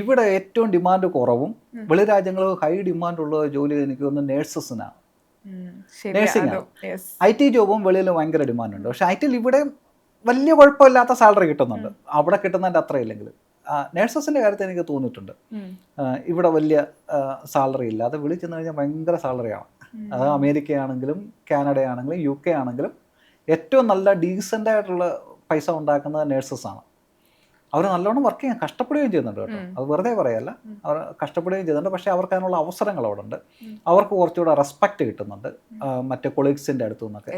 ഇവിടെ ഏറ്റവും ഡിമാൻഡ് കുറവും വെളി രാജ്യങ്ങളിൽ ഹൈ ഡിമാൻഡുള്ള ജോലി എനിക്ക് തോന്നുന്നു നേഴ്സസിനാണ്. നേഴ്സിംഗ് ആണ്. IT ജോബും വെളിയിൽ ഭയങ്കര ഡിമാൻഡുണ്ട്. പക്ഷേ IT ഇവിടെ വലിയ കുഴപ്പമില്ലാത്ത സാലറി കിട്ടുന്നുണ്ട്, അവിടെ കിട്ടുന്നതിൻ്റെ അത്ര ഇല്ലെങ്കിൽ. നേഴ്സസിൻ്റെ കാര്യത്തിൽ എനിക്ക് തോന്നിയിട്ടുണ്ട് ഇവിടെ വലിയ സാലറി ഇല്ല. അത് വിളിച്ചു കഴിഞ്ഞാൽ ഭയങ്കര സാലറിയാണ്. അത് അമേരിക്കയാണെങ്കിലും കാനഡയാണെങ്കിലും UK ആണെങ്കിലും ഏറ്റവും നല്ല ഡീസൻ്റ് ആയിട്ടുള്ള പൈസ ഉണ്ടാക്കുന്നത് നേഴ്സസാണ്. അവർ നല്ലോണം വർക്ക് ചെയ്യാൻ കഷ്ടപ്പെടുകയും ചെയ്യുന്നുണ്ട് കേട്ടോ, അത് വെറുതെ പറയല്ല, അവർ കഷ്ടപ്പെടുകയും ചെയ്യുന്നുണ്ട്. പക്ഷേ അവർക്ക് അതിനുള്ള അവസരങ്ങൾ അവിടെ ഉണ്ട്, അവർക്ക് കുറച്ചുകൂടെ റെസ്പെക്റ്റ് കിട്ടുന്നുണ്ട് മറ്റേ കൊളീഗ്സിൻ്റെ അടുത്തു നിന്നൊക്കെ.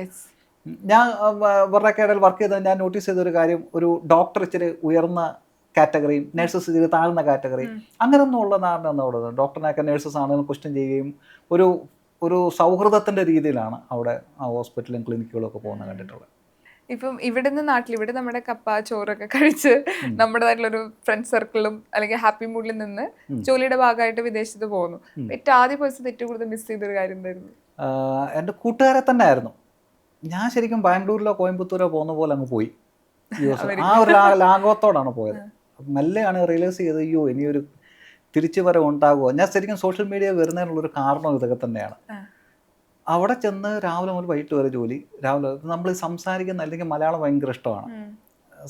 ഞാൻ ഇവരുടെയൊക്കെ ഇടയിൽ വർക്ക് ചെയ്തത് ഞാൻ നോട്ടീസ് ചെയ്തൊരു കാര്യം, ഒരു ഡോക്ടർ ഇച്ചിരി ഉയർന്ന കാറ്റഗറിയും നേഴ്സസ് ഇച്ചിരി താഴ്ന്ന കാറ്റഗറിയും അങ്ങനെയൊന്നും ഉള്ള നാടിനൊന്നും അവിടെ ഡോക്ടറിനെയൊക്കെ നേഴ്സസ് ആണെന്ന് ക്വസ്റ്റ്യൻ ചെയ്യുകയും ഒരു സൗഹൃദത്തിൻ്റെ രീതിയിലാണ് അവിടെ ഹോസ്പിറ്റലും ക്ലിനിക്കുകളും ഒക്കെ പോകുന്നത് കണ്ടിട്ടുള്ളത്. ഇപ്പം ഇവിടുന്ന് നാട്ടിൽ ഇവിടെ നമ്മുടെ കപ്പ ചോറൊക്കെ കഴിച്ച് നമ്മുടേതായിട്ടുള്ളൊരു ഫ്രണ്ട് സർക്കിളും അല്ലെങ്കിൽ ഹാപ്പി മൂഡിൽ നിന്ന് ജോലിയുടെ ഭാഗമായിട്ട് വിദേശത്ത് പോകുന്നു. ഏറ്റവും ആദ്യ ദിവസത്തെ ഏറ്റവും കൂടുതൽ മിസ് ചെയ്തൊരു കാര്യം എന്തായിരുന്നു? എൻ്റെ കൂട്ടുകാരെ തന്നെ ആയിരുന്നു. ഞാൻ ശരിക്കും ബാംഗ്ലൂരിലോ കോയമ്പത്തൂരോ പോകുന്ന പോലെ അങ്ങ് പോയി. ആ ഒരു ലാഘവത്തോടാണ് പോയത്. മെല്ലെയാണ് റിയലൈസ് ചെയ്തത്, അയ്യോ ഇനിയൊരു തിരിച്ചു വരവ് ഉണ്ടാകുമോ. ഞാൻ ശരിക്കും സോഷ്യൽ മീഡിയ വരുന്നതിനുള്ളൊരു കാരണം ഇതൊക്കെ തന്നെയാണ്. അവിടെ ചെന്ന് രാവിലെ മുതൽ വൈകിട്ട് വരെ ജോലി. രാവിലെ നമ്മൾ സംസാരിക്കുന്ന, അല്ലെങ്കിൽ മലയാളം ഭയങ്കര ഇഷ്ടമാണ്,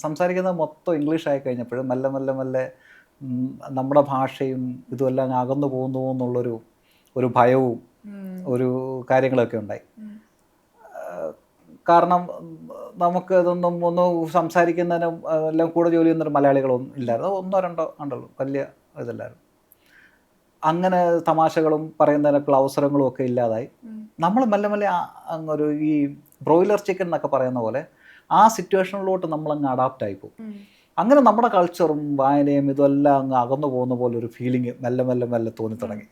സംസാരിക്കുന്നത് മൊത്തം ഇംഗ്ലീഷ് ആയി കഴിഞ്ഞപ്പോഴും മെല്ലെ മെല്ലെ മെല്ലെ നമ്മുടെ ഭാഷയും ഇതുമെല്ലാം അകന്നു പോകുന്നു എന്നുള്ളൊരു ഭയവും ഒരു കാര്യങ്ങളൊക്കെ ഉണ്ടായി. കാരണം നമുക്ക് ഇതൊന്നും സംസാരിക്കുന്നതിനും എല്ലാം കൂടെ ജോലി ചെയ്യുന്നൊരു മലയാളികളൊന്നും ഇല്ലായിരുന്നു, ഒന്നോ രണ്ടോ ഉണ്ടല്ലോ, വലിയ ഇതല്ലായിരുന്നു. അങ്ങനെ തമാശകളും പറയുന്നതിനൊക്കെയുള്ള അവസരങ്ങളും ഒക്കെ ഇല്ലാതായി. നമ്മൾ മെല്ലെ മെല്ലെ അങ്ങൊരു ഈ ബ്രോയിലർ ചിക്കൻ എന്നൊക്കെ പറയുന്ന പോലെ ആ സിറ്റുവേഷനിലോട്ട് നമ്മളങ്ങ് അഡാപ്റ്റ് ആയിപ്പോവും. അങ്ങനെ നമ്മുടെ കൾച്ചറും വായനയും ഇതെല്ലാം അങ്ങ് അകന്നു പോകുന്ന പോലെ ഒരു ഫീലിംഗ് മെല്ലെ മെല്ലെ മെല്ലെ തോന്നി തുടങ്ങി.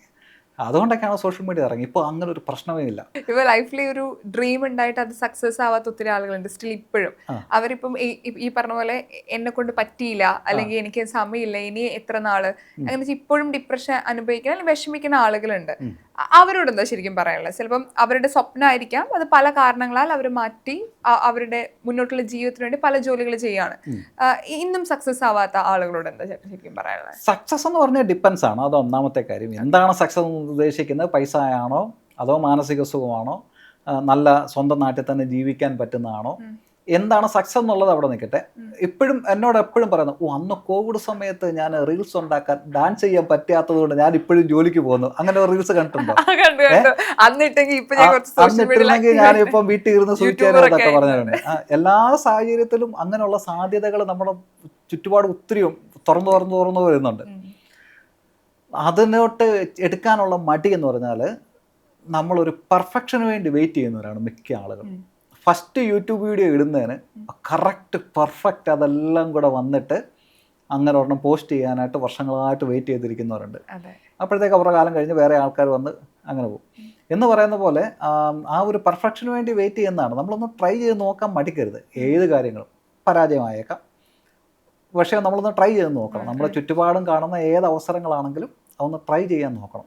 അതുകൊണ്ടൊക്കെയാണ് സോഷ്യൽ മീഡിയ ഇറങ്ങി. ഇപ്പോൾ അങ്ങനെ ഒരു പ്രശ്നമേ ഇല്ല. ഇപ്പോൾ ലൈഫിൽ ഒരു ഡ്രീം ഉണ്ടായിട്ട് അത് സക്സസ് ആവാത്ത ഒത്തിരി ആളുകളുണ്ട് സ്റ്റിൽ ഇപ്പോഴും. അവരിപ്പം ഈ പറഞ്ഞ പോലെ എന്നെ കൊണ്ട് പറ്റിയില്ല, അല്ലെങ്കിൽ എനിക്ക് സമയമില്ല, ഇനി എത്ര നാള് അങ്ങനെ ഇപ്പോഴും ഡിപ്രഷൻ അനുഭവിക്കുന്ന അല്ലെങ്കിൽ വിഷമിക്കുന്ന ആളുകളുണ്ട്. അവരോട് എന്താ ശരിക്കും പറയാനുള്ളത്? ചിലപ്പം അവരുടെ സ്വപ്നമായിരിക്കാം, അത് പല കാരണങ്ങളാൽ അവർ മാറ്റി അവരുടെ മുന്നോട്ടുള്ള ജീവിതത്തിന് വേണ്ടി പല ജോലികൾ ചെയ്യാണ്. ഇന്നും സക്സസ് ആവാത്ത ആളുകളോട് എന്താ ശരിക്കും പറയാനുള്ളത്? സക്സസ് എന്ന് പറഞ്ഞാൽ ഡിപ്പെൻസ് ആണ്, അത് ഒന്നാമത്തെ കാര്യം. എന്താണ് സക്സസ് ഉദ്ദേശിക്കുന്നത്? പൈസ ആണോ, അതോ മാനസിക സുഖമാണോ, നല്ല സ്വന്തം നാട്ടിൽ തന്നെ ജീവിക്കാൻ പറ്റുന്നതാണോ, എന്താണ് സക്സസ് എന്നുള്ളത് അവിടെ നിൽക്കട്ടെ. എന്നോട് എപ്പോഴും പറയുന്നു, അന്ന് കോവിഡ് സമയത്ത് ഞാൻ റീൽസ് ഉണ്ടാക്കാൻ ഡാൻസ് ചെയ്യാൻ പറ്റാത്തത് കൊണ്ട് ഞാൻ ഇപ്പോഴും ജോലിക്ക് പോകുന്നു. അങ്ങനെ ഒരു റീൽസ് കണ്ടിട്ടുണ്ടോ? അന്നിട്ടില്ലെങ്കിൽ ഞാനിപ്പം വീട്ടിൽ ഇരുന്ന് സൂചിക്കാനൊക്കെ പറഞ്ഞിട്ടുണ്ട്. എല്ലാ സാഹചര്യത്തിലും അങ്ങനെയുള്ള സാധ്യതകൾ നമ്മുടെ ചുറ്റുപാട് ഒത്തിരി തുറന്നു വരുന്നുണ്ട്. അതിനോട്ട് എടുക്കാനുള്ള മടി എന്ന് പറഞ്ഞാൽ നമ്മളൊരു പെർഫെക്ഷന് വേണ്ടി വെയിറ്റ് ചെയ്യുന്നവരാണ് മിക്ക ആളുകൾ. ഫസ്റ്റ് യൂട്യൂബ് വീഡിയോ ഇടുന്നതിന് കറക്റ്റ് പെർഫെക്റ്റ് അതെല്ലാം കൂടെ വന്നിട്ട് അങ്ങനെ ഒരെണ്ണം പോസ്റ്റ് ചെയ്യാനായിട്ട് വർഷങ്ങളായിട്ട് വെയിറ്റ് ചെയ്തിരിക്കുന്നവരുണ്ട്. അപ്പോഴത്തേക്ക് അവരുടെ കാലം കഴിഞ്ഞ് വേറെ ആൾക്കാർ വന്ന് അങ്ങനെ പോകും. എന്ന് പറയുന്ന പോലെ ആ ഒരു പെർഫെക്ഷന് വേണ്ടി വെയിറ്റ് ചെയ്യുന്നതാണ്. നമ്മളൊന്ന് ട്രൈ ചെയ്ത് നോക്കാൻ മടിക്കരുത്. ഏത് കാര്യങ്ങളും പരാജയമായേക്കാം, പക്ഷേ നമ്മളൊന്ന് ട്രൈ ചെയ്ത് നോക്കണം. നമ്മുടെ ചുറ്റുപാടും കാണുന്ന ഏത് അവസരങ്ങളാണെങ്കിലും അതൊന്ന് ട്രൈ ചെയ്യാൻ നോക്കണം.